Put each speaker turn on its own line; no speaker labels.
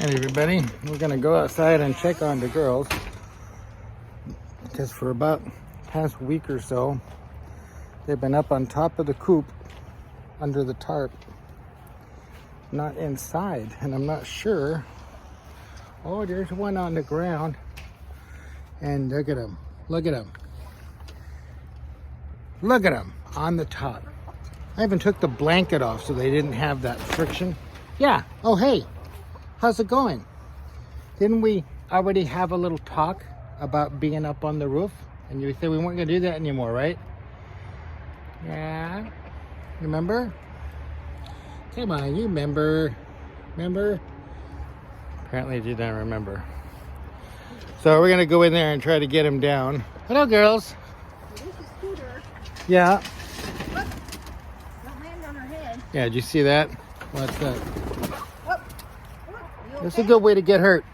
Hey everybody, we're gonna go outside and check on the girls because for about the past week or so they've been up on top of the coop under the tarp, not inside, and I'm not sure. Oh, there's one on the ground, and look at him, look at him, look at him on the top. I even took the blanket off so they didn't have that friction. Yeah. Oh, hey, how's it going? Didn't we already have a little talk about being up on the roof? And you said we weren't going to do that anymore, right? Yeah. Remember? Come on, you remember. Remember? Apparently you didn't remember. So we're going to go in there and try to get him down. Hello, girls.
This is Scooter.
Yeah.
Look. Don't land on her head.
Yeah, did you see that? What's that?
Oh. You
That's a
okay?
good way to get hurt.